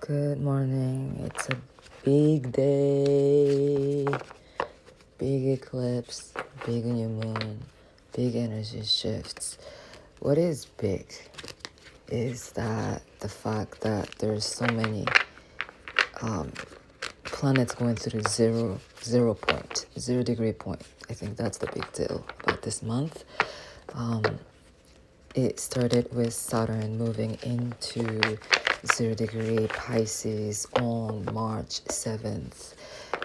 Good morning. It's a big day, big eclipse, big new moon, big energy shifts. What is big is that the fact that there's so many planets going through zero point, 0 degree point. I think that's the big deal about this month. It started with Saturn moving into 0 degree Pisces on March 7th.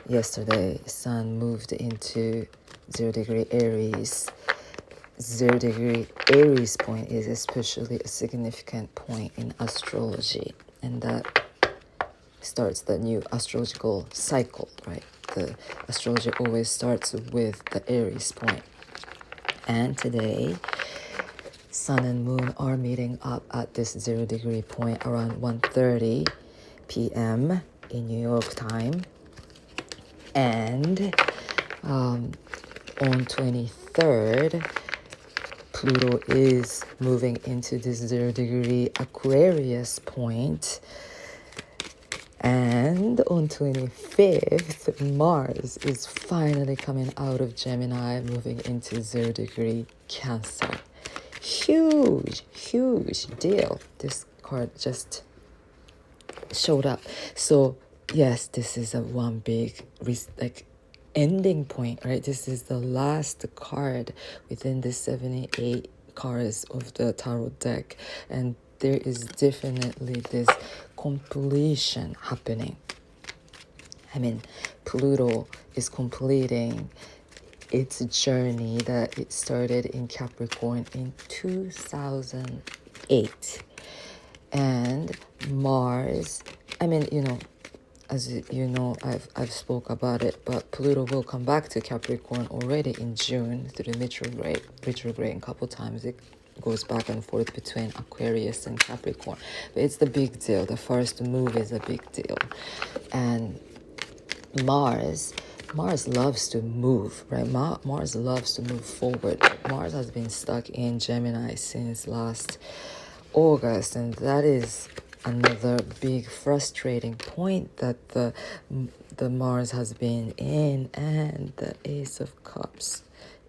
Yesterday, Sun moved into 0 degree Aries. 0 degree Aries point is especially a significant point in astrology, and that starts the new astrological cycle, right? The astrology always starts with the Aries point. And today, Sun and Moon are meeting up at this 0 degree point around 1:30 p.m. in New York time. And on 23rd, Pluto is moving into this 0 degree Aquarius point. And on 25th, Mars is finally coming out of Gemini, moving into 0 degree Cancer. Huge deal. This card just showed up. So yes, this is a one big ending point, right? This is the last card within the 78 cards of the tarot deck, and there is definitely this completion happening. I mean, Pluto is completing its journey that it started in Capricorn in 2008. And Mars, as you know, I've spoke about it, but Pluto will come back to Capricorn already in June through retrograde a couple times. It goes back and forth between Aquarius and Capricorn, but it's the big deal. The first move is a big deal. And Mars loves to move, right? Mars loves to move forward. Mars has been stuck in Gemini since last August, and that is another big frustrating point that the Mars has been in. And the Ace of Cups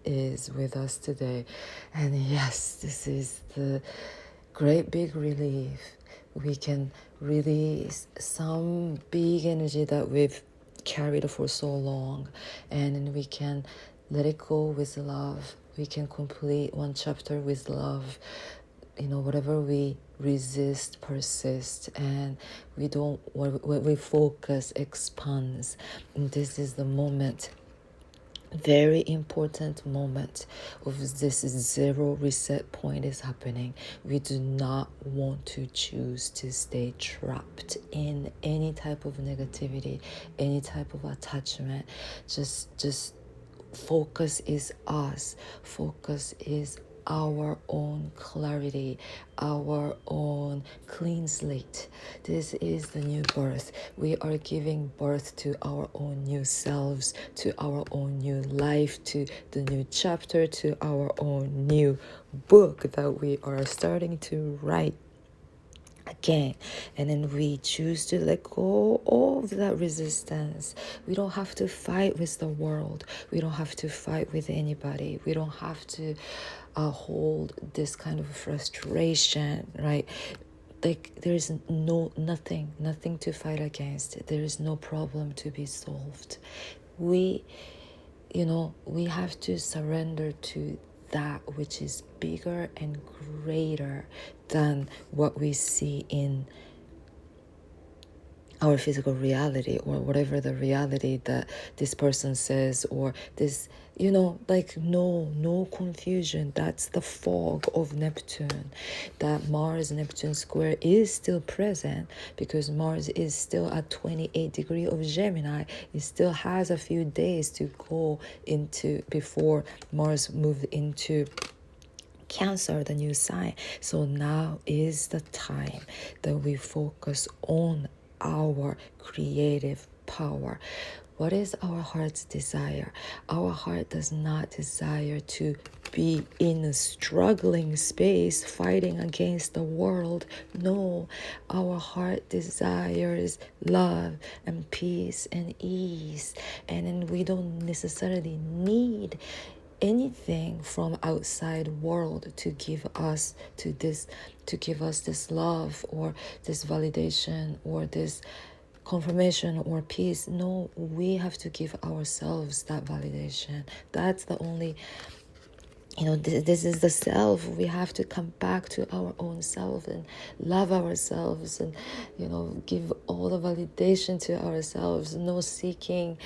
is with us today. And yes, this is the great big relief. We can release some big energy that we've carried for so long, and then we can let it go with love. We can complete one chapter with love. Whatever we resist persists, and we don't, what we focus expands. And this is the moment, very important moment of this zero reset point is happening. We do not want to choose to stay trapped in any type of negativity, any type of attachment. Just focus is us. Focus is our own clarity, our own clean slate. This is the new birth. We are giving birth to our own new selves, to our own new life, to the new chapter, to our own new book that we are starting to write again. And then we choose to let go of that resistance. We don't have to fight with the world. We don't have to fight with anybody. We don't have to hold this kind of frustration, right? Like there's nothing to fight against. There is no problem to be solved. We have to surrender to that which is bigger and greater than what we see in our physical reality, or whatever the reality that this person says, or this, no confusion. That's the fog of Neptune. That Mars-Neptune square is still present because Mars is still at 28 degree of Gemini. It still has a few days to go into before Mars moved into Cancer, the new sign. So now is the time that we focus on our creative power. What is our heart's desire? Our heart does not desire to be in a struggling space fighting against the world. No, our heart desires love and peace and ease. And then we don't necessarily need anything from outside world to give us this love or this validation or this confirmation or peace. No, we have to give ourselves that validation. That's the only, this is the self. We have to come back to our own self and love ourselves and, give all the validation to ourselves. No seeking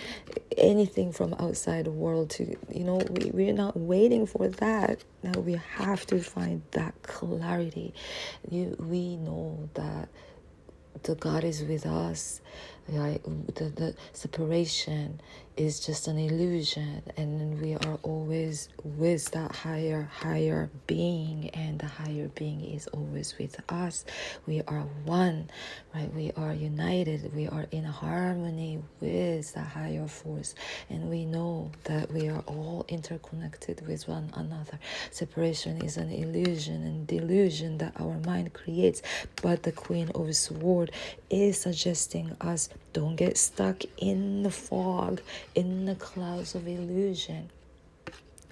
anything from outside the world to, we're not waiting for that. Now we have to find that clarity. We know that the God is with us. Right? The separation is just an illusion, and then we are always with that higher being, and the higher being is always with us. We are one, right? We are united. We are in harmony with the higher force, and we know that we are all interconnected with one another. Separation is an illusion and delusion that our mind creates, but the Queen of Swords is suggesting us, don't get stuck in the fog, in the clouds of illusion.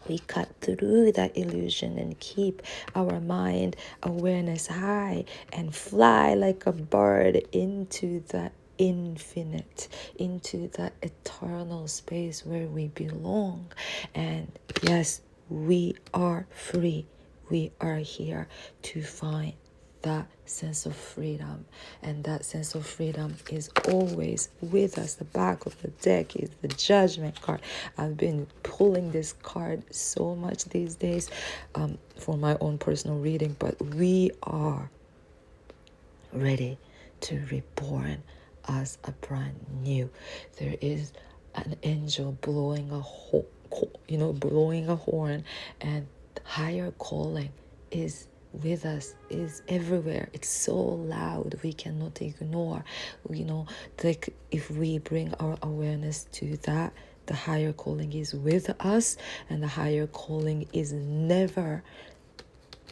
We cut through that illusion and keep our mind awareness high and fly like a bird into the infinite, into that eternal space where we belong. And yes, we are free. We are here to find that sense of freedom, and that sense of freedom is always with us. The back of the deck is the Judgment card. I've been pulling this card so much these days for my own personal reading, but we are ready to reborn as a brand new. There is an angel blowing a blowing a horn, and higher calling is with us, is everywhere. It's so loud we cannot ignore. Like if we bring our awareness to that, the higher calling is with us, and the higher calling is never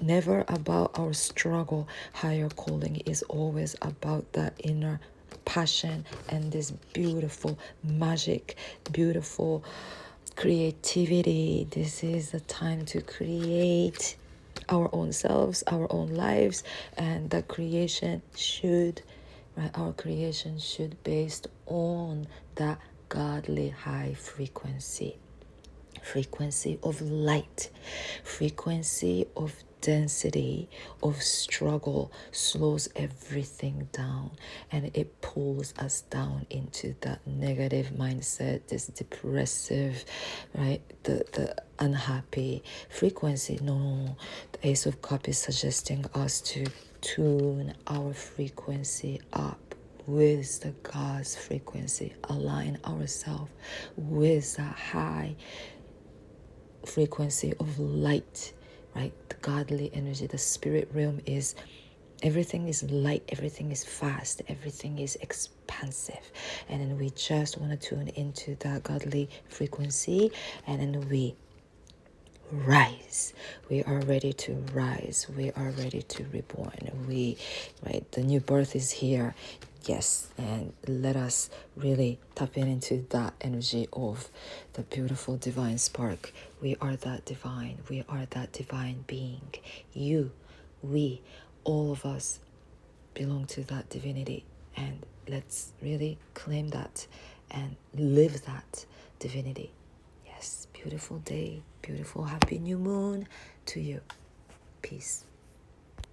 about our struggle. Higher calling is always about that inner passion and this beautiful magic, beautiful creativity. This is the time to create our own selves, our own lives, and the creation should, right? Our creation should based on that godly high frequency of light, frequency of density, of struggle slows everything down, and it pulls us down into that negative mindset, this depressive, right? The unhappy frequency. No, the Ace of Cups is suggesting us to tune our frequency up with the God's frequency, align ourselves with that high frequency of light, right? The godly energy, the spirit realm is everything is light, everything is fast, everything is expansive. And then we just want to tune into that godly frequency, and then we rise. We are ready to rise. We are ready to reborn. The new birth is here. Yes, and let us really tap into that energy of the beautiful divine spark. We are that divine. We are that divine being. You, we, all of us belong to that divinity. And let's really claim that and live that divinity. Yes, beautiful day, beautiful happy new moon to you. Peace.